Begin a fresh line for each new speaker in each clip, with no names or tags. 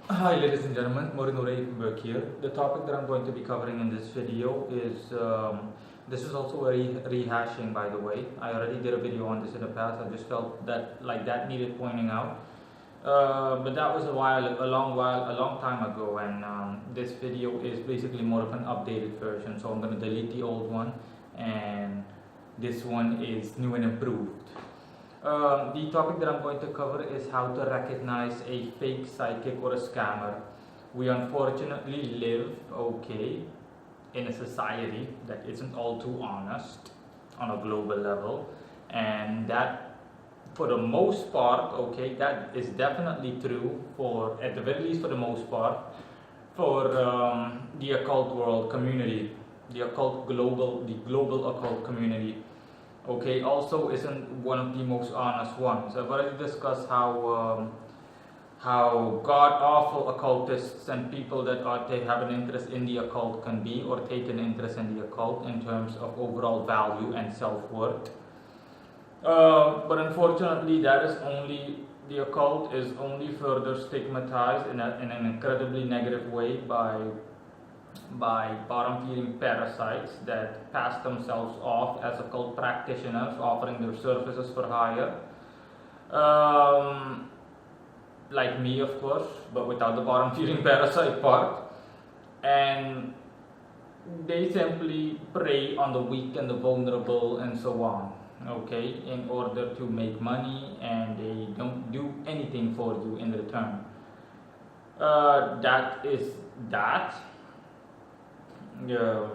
Hi ladies and gentlemen, Morinure here. The topic that I'm going to be covering in this video is, this is also a rehashing, by the way. I already did a video on this in the past. I just felt that that needed pointing out. But that was a long time ago, and this video is basically more of an updated version. So I'm going to delete the old one, and this one is new and improved. The topic that I'm going to cover is how to recognize a fake psychic or a scammer. We unfortunately live, in a society that isn't all too honest on a global level, and that, for the most part, that is definitely true for, at the very least, for the most part, for the occult world community, the global occult community. Also isn't one of the most honest ones. I've already discussed how god awful occultists and people that they have an interest in the occult can be, or take an interest in the occult in terms of overall value and self-worth. But unfortunately, the occult is only further stigmatized in an incredibly negative way by bottom-feeding parasites that pass themselves off as occult practitioners offering their services for hire. Like me, of course, but without the bottom-feeding parasite part. And they simply prey on the weak and the vulnerable and so on, in order to make money, and they don't do anything for you in return. That is that. Here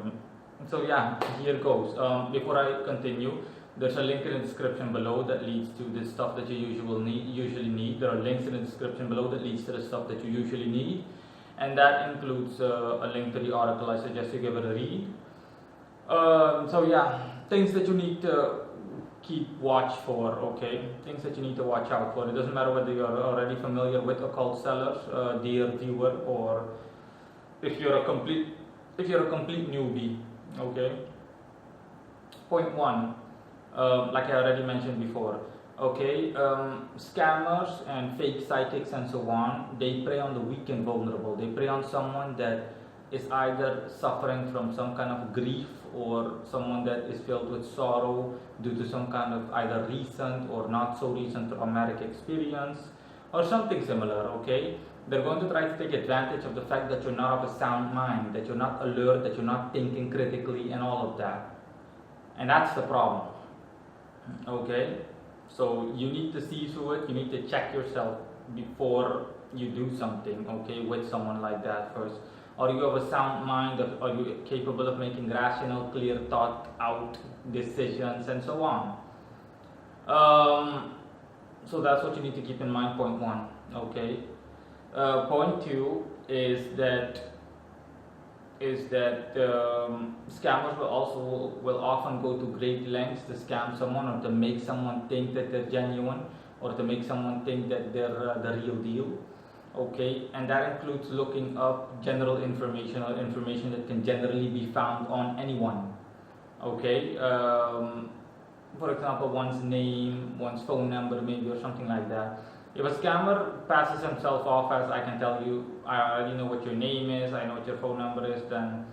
goes. Before I continue, there's a link in the description below that leads to the stuff that you usually need. There are links in the description below that leads to the stuff that you usually need, and that includes a link to the article I suggest you give it a read. Things that you need to keep watch for. Things that you need to watch out for. It doesn't matter whether you're already familiar with occult sellers, dear viewer, or if you're a complete newbie. Point one, like I already mentioned before, scammers and fake psychics and so on, they prey on the weak and vulnerable. They prey on someone that is either suffering from some kind of grief, or someone that is filled with sorrow due to some kind of either recent or not so recent traumatic experience, or something similar. They're going to try to take advantage of the fact that you're not of a sound mind, that you're not alert, that you're not thinking critically, and all of that. And that's the problem. So you need to see through it. You need to check yourself before you do something, with someone like that first. Are you of a sound mind? Are you capable of making rational, clear, thought out decisions, and so on? So that's what you need to keep in mind, point one. Point two is that scammers will often go to great lengths to scam someone, or to make someone think that they're genuine, or to make someone think that they're the real deal. And that includes looking up general information, or information that can generally be found on anyone. For example, one's name, one's phone number, maybe, or something like that. If a scammer passes himself off as, I can tell you, I already know what your name is, I know what your phone number is, then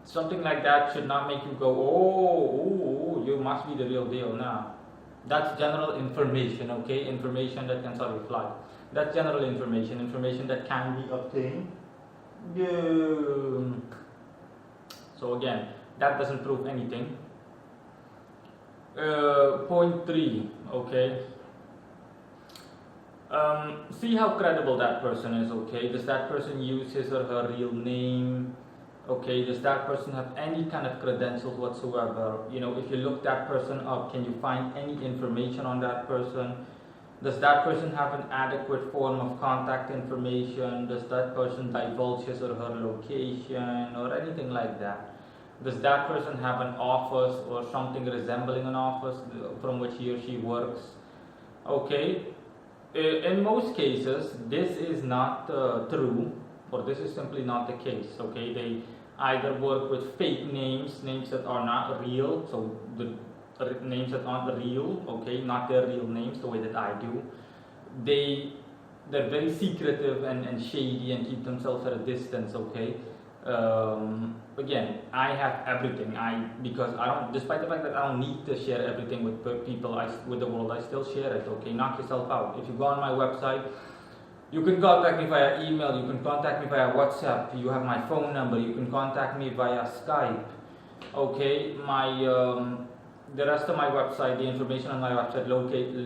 something like that should not make you go, oh, you must be the real deal. Now, that's general information, information that can fly. That's general information that can be obtained. So again, that doesn't prove anything. Point three, see how credible that person is. Does that person use his or her real name? Does that person have any kind of credentials whatsoever? If you look that person up, can you find any information on that person? Does that person have an adequate form of contact information? Does that person divulge his or her location, or anything like that? Does that person have an office or something resembling an office from which he or she works? In most cases, this is not true, or this is simply not the case. They either work with fake names that are not real, so the names that aren't real, not their real names the way that I do. They they're very secretive and shady and keep themselves at a distance. Okay. Again, I have everything. Because I don't, despite the fact that I don't need to share everything with people, with the world, I still share it. Okay, knock yourself out. If you go on my website, you can contact me via email. You can contact me via WhatsApp. You have my phone number. You can contact me via Skype. Okay, the rest of my website, the information on my website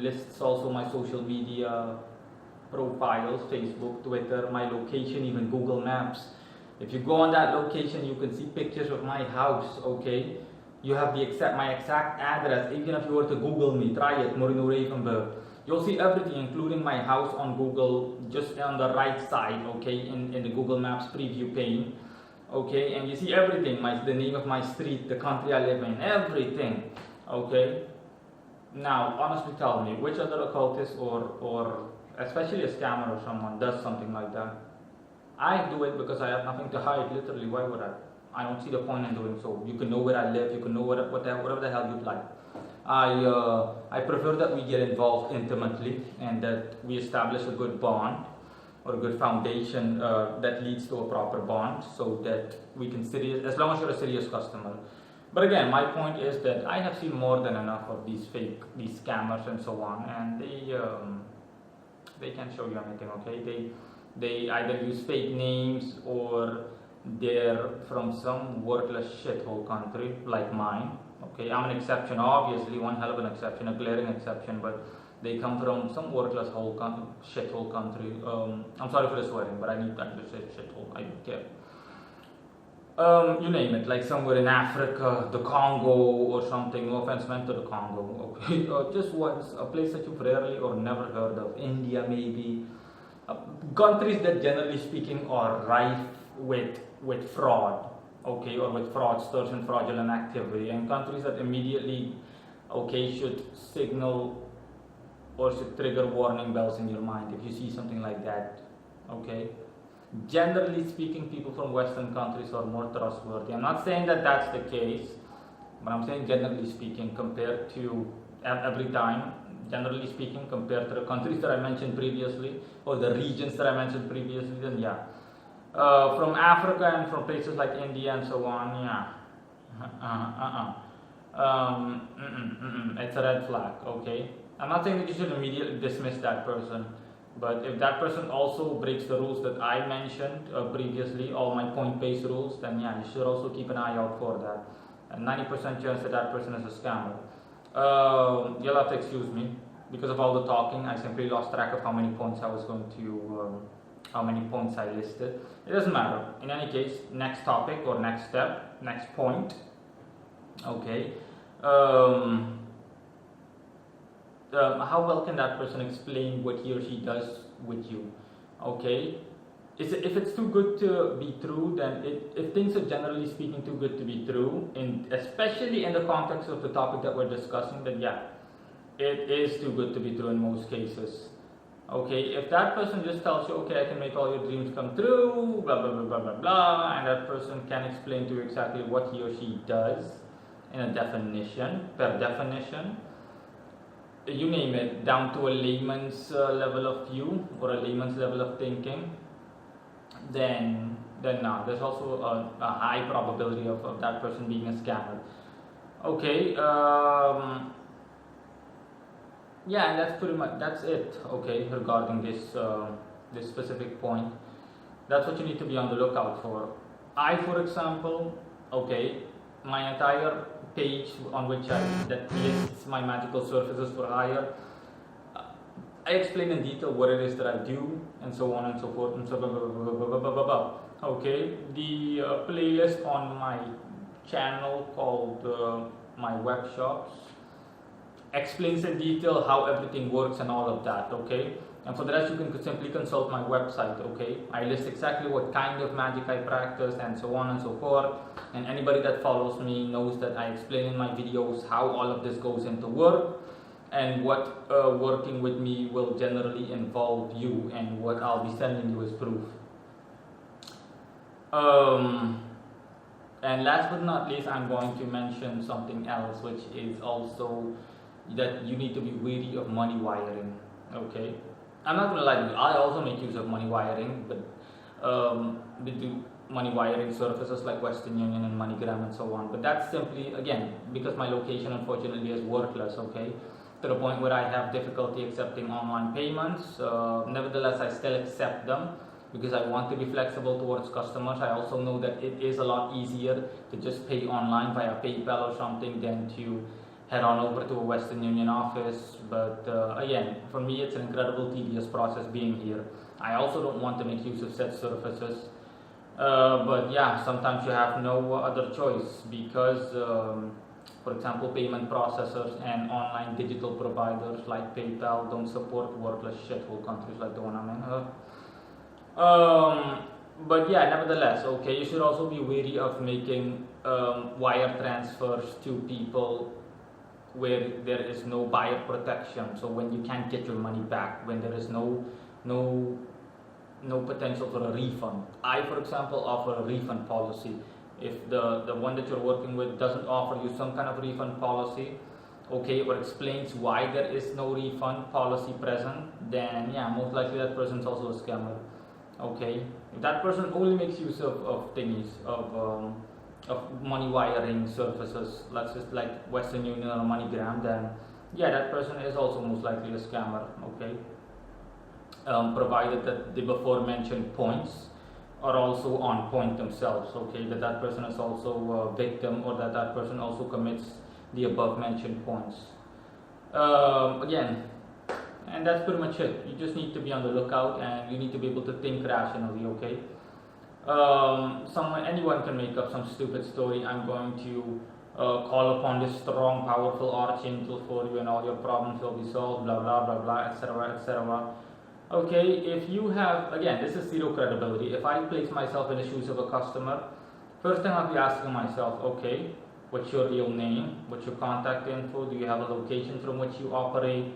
lists also my social media profiles, Facebook, Twitter, my location, even Google Maps. If you go on that location, you can see pictures of my house. Okay, you have my exact address. Even if you were to Google me, try it, Moreno Ravenberg. You'll see everything, including my house on Google, just on the right side. Okay, in the Google Maps preview pane. Okay, and you see everything, the name of my street, the country I live in, everything. Okay, now honestly tell me, which other occultist or especially a scammer or someone does something like that? I do it because I have nothing to hide. Literally, why would I? I don't see the point in doing so. You can know where I live. You can know whatever the hell you'd like. I prefer that we get involved intimately and that we establish a good bond or a good foundation that leads to a proper bond, so that we can as long as you're a serious customer. But again, my point is that I have seen more than enough of these scammers and so on, and they can't show you anything. Okay, they either use fake names or they're from some worthless shithole country like mine. Okay, I'm an exception, obviously, one hell of an exception, a glaring exception, but they come from some worthless shithole country. I'm sorry for the swearing, but I need to say shithole. I don't care. You name it, like somewhere in Africa, the Congo or something. No offense meant to the Congo. Okay, just once, a place that you've rarely or never heard of. India, maybe. Countries that, generally speaking, are rife with fraud. Okay, or with fraudsters and fraudulent activity, and countries that immediately, should signal or should trigger warning bells in your mind if you see something like that. Okay, generally speaking, people from Western countries are more trustworthy. I'm not saying that that's the case, but I'm saying generally speaking, compared to every time, generally speaking, compared to the countries that I mentioned previously or the regions that I mentioned previously, then yeah. From Africa and from places like India and so on, yeah. It's a red flag, okay? I'm not saying that you should immediately dismiss that person, but if that person also breaks the rules that I mentioned previously, all my point-based rules, then yeah, you should also keep an eye out for that. And 90% chance that person is a scammer. You'll have to excuse me. Because of all the talking, I simply lost track of how many points I was going to... how many points I listed. It doesn't matter. In any case, next topic or next step, next point. Okay. How well can that person explain what he or she does with you? Okay. If it's too good to be true, then if things are generally speaking too good to be true, especially in the context of the topic that we're discussing, then yeah, it is too good to be true in most cases. Okay, if that person just tells you, okay, I can make all your dreams come true, blah, blah, blah, blah, blah, blah, and that person can explain to you exactly what he or she does in a definition, per definition, you name it, down to a layman's level of view or a layman's level of thinking, then no, there's also a high probability of that person being a scammer. Okay, yeah, and that's it. Okay, regarding this this specific point, that's what you need to be on the lookout for. For example, okay, my entire page on which that lists my magical surfaces for hire, I explain in detail what it is that I do and so on and so forth and so blah. Okay, the playlist on my channel called my web shops explains in detail how everything works and all of that. Okay, and for the rest you can simply consult my website. Okay, I list exactly what kind of magic I practice and so on and so forth, and anybody that follows me knows that I explain in my videos how all of this goes into work and what working with me will generally involve you and what I'll be sending you as proof. And last but not least, I'm going to mention something else, which is also that you need to be wary of money wiring. Okay, I'm not gonna lie to you, I also make use of money wiring, but with the money wiring services like Western Union and MoneyGram and so on. But that's simply, again, because my location unfortunately is worthless, okay? To the point where I have difficulty accepting online payments. Nevertheless, I still accept them because I want to be flexible towards customers. I also know that it is a lot easier to just pay online via PayPal or something than to head on over to a Western Union office. But again, for me, it's an incredible tedious process being here. I also don't want to make use of said services. But yeah, sometimes you have no other choice because, for example, payment processors and online digital providers like PayPal don't support worthless shithole countries like the one I'm in. But yeah, nevertheless, okay, you should also be wary of making wire transfers to people where there is no buyer protection. So when you can't get your money back, when there is no potential for a refund. I, for example, offer a refund policy. If the one that you're working with doesn't offer you some kind of refund policy, okay, or explains why there is no refund policy present, then yeah, most likely that person's also a scammer. Okay, if that person only makes use of thingies, of money wiring services, let's just like Western Union or MoneyGram, then yeah, that person is also most likely a scammer. Okay, provided that the before mentioned points are also on point themselves. Okay, that person is also a victim, or that person also commits the above mentioned points. Again, and that's pretty much it. You just need to be on the lookout, and you need to be able to think rationally. Okay. Anyone can make up some stupid story. I'm going to call upon this strong, powerful archangel for you, and all your problems will be solved. Blah blah blah blah, etc. etc. Okay, if you have, again, this is zero credibility. If I place myself in the shoes of a customer, first thing I'll be asking myself, okay, what's your real name? What's your contact info? Do you have a location from which you operate?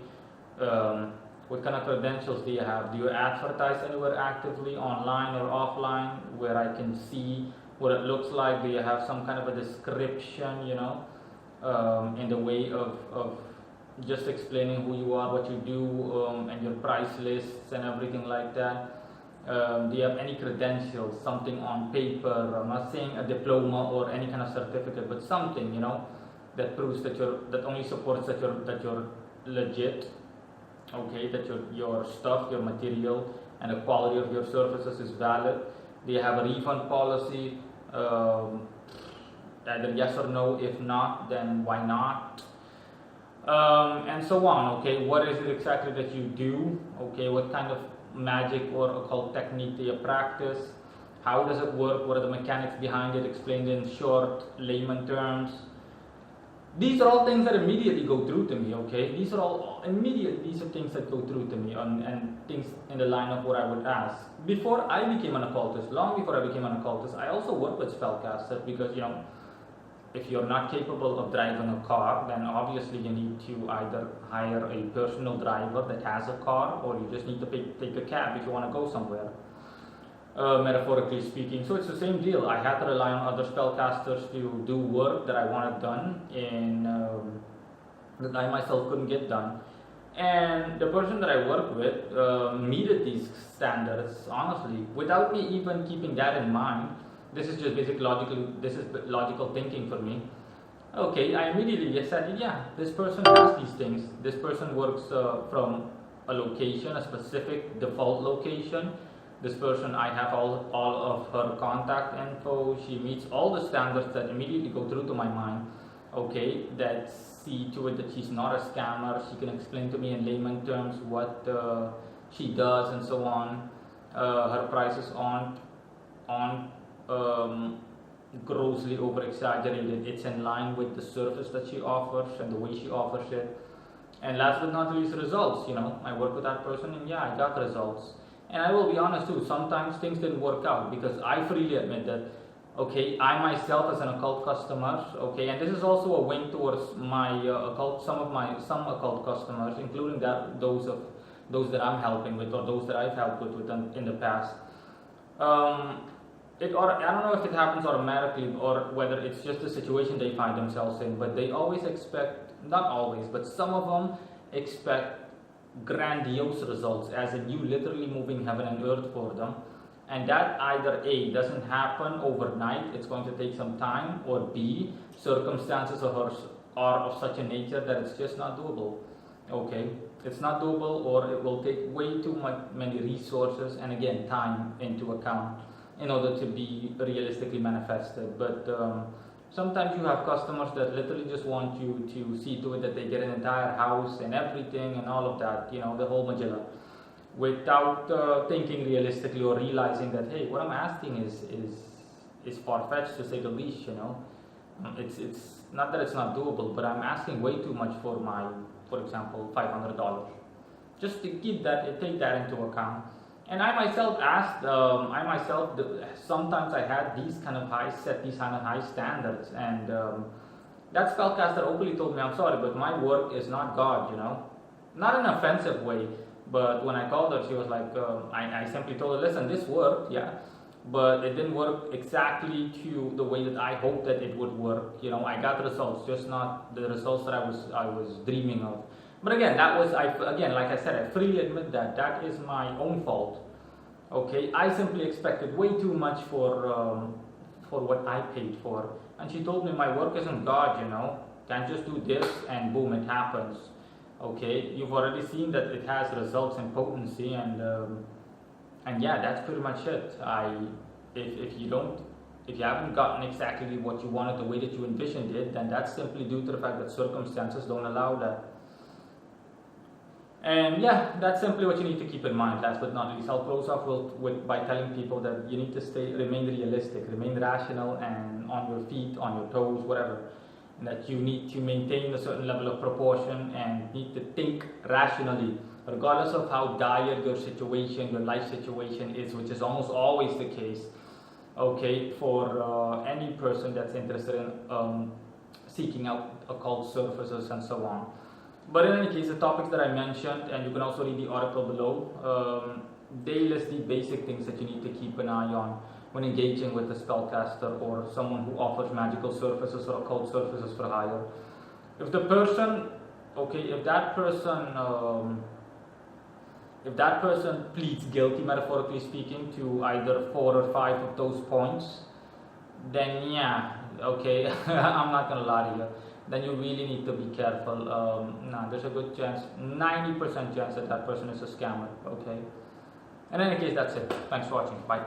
What kind of credentials do you have? Do you advertise anywhere actively, online or offline, where I can see what it looks like? Do you have some kind of a description, in the way of just explaining who you are, what you do, and your price lists and everything like that? Do you have any credentials, something on paper? I'm not saying a diploma or any kind of certificate, but something, that proves that only supports that you're legit. Okay, that your stuff, your material, and the quality of your services is valid. Do you have a refund policy? Either yes or no. If not, then why not? And so on. Okay, what is it exactly that you do? Okay, what kind of magic or occult technique do you practice? How does it work? What are the mechanics behind it? Explained in short, layman terms. These are all things that immediately go through to me. Okay, these are things that go through to me, and things in the line of what I would ask. Before I became an occultist, long before I became an occultist, I also worked with spellcasters because if you're not capable of driving a car, then obviously you need to either hire a personal driver that has a car, or you just need to take a cab if you want to go somewhere, metaphorically speaking. So it's the same deal. I had to rely on other spellcasters to do work that I wanted done that I myself couldn't get done. And the person that I worked with meted these standards, honestly, without me even keeping that in mind. This is logical thinking for me. Okay, I immediately said, yeah, this person has these things. This person works from a location, a specific default location. This person, I have all of her contact info. She meets all the standards that immediately go through to my mind. Okay, that see to it that she's not a scammer. She can explain to me in layman terms what she does and so on. Her prices aren't grossly over exaggerated. It's in line with the service that she offers and the way she offers it. And last but not least, results. I work with that person, and yeah, I got results. And I will be honest too, sometimes things didn't work out, because I freely admit that, okay, I myself as an occult customer, okay, and this is also a wink towards my some occult customers, including those that I'm helping with, or those that I've helped with in the past. I don't know if it happens automatically or whether it's just the situation they find themselves in, but they always expect, not always, but some of them expect grandiose results, as in you literally moving heaven and earth for them, and that either A, doesn't happen overnight, it's going to take some time, or B, circumstances are of such a nature that it's just not doable. Okay, it's not doable, or it will take way too many resources and again time into account in order to be realistically manifested. But sometimes you have customers that literally just want you to see to it that they get an entire house and everything and all of that, the whole magilla, without thinking realistically or realizing that, hey, what I'm asking is far-fetched, to say the least. It's not that it's not doable, but I'm asking way too much for example, $500. Just to take that into account. And I myself sometimes I had these kind of high standards, and that spellcaster openly told me, I'm sorry, but my work is not God, not in an offensive way. But when I called her, she was like, I simply told her, listen, this worked, yeah, but it didn't work exactly to the way that I hoped that it would work. I got results, just not the results that I was dreaming of. But again, like I said, I freely admit that is my own fault. Okay, I simply expected way too much for what I paid for, and she told me my work isn't God. Can't just do this and boom, it happens. Okay, you've already seen that it has results and potency, and yeah, that's pretty much it. If you haven't gotten exactly what you wanted the way that you envisioned it, then that's simply due to the fact that circumstances don't allow that. And yeah, that's simply what you need to keep in mind. Last but not least, I'll close off by telling people that you need to remain realistic, remain rational, and on your feet, on your toes, whatever. And that you need to maintain a certain level of proportion and need to think rationally, regardless of how dire your situation, your life situation is, which is almost always the case. Okay, for any person that's interested in seeking out occult services and so on. But in any case, the topics that I mentioned, and you can also read the article below, they list the basic things that you need to keep an eye on when engaging with a spellcaster or someone who offers magical services or occult services for hire. If that person pleads guilty, metaphorically speaking, to either 4 or 5 of those points, then yeah, okay, I'm not gonna lie to you, then you really need to be careful. There's a good chance, 90% chance that person is a scammer. Okay. In any case, that's it. Thanks for watching. Bye.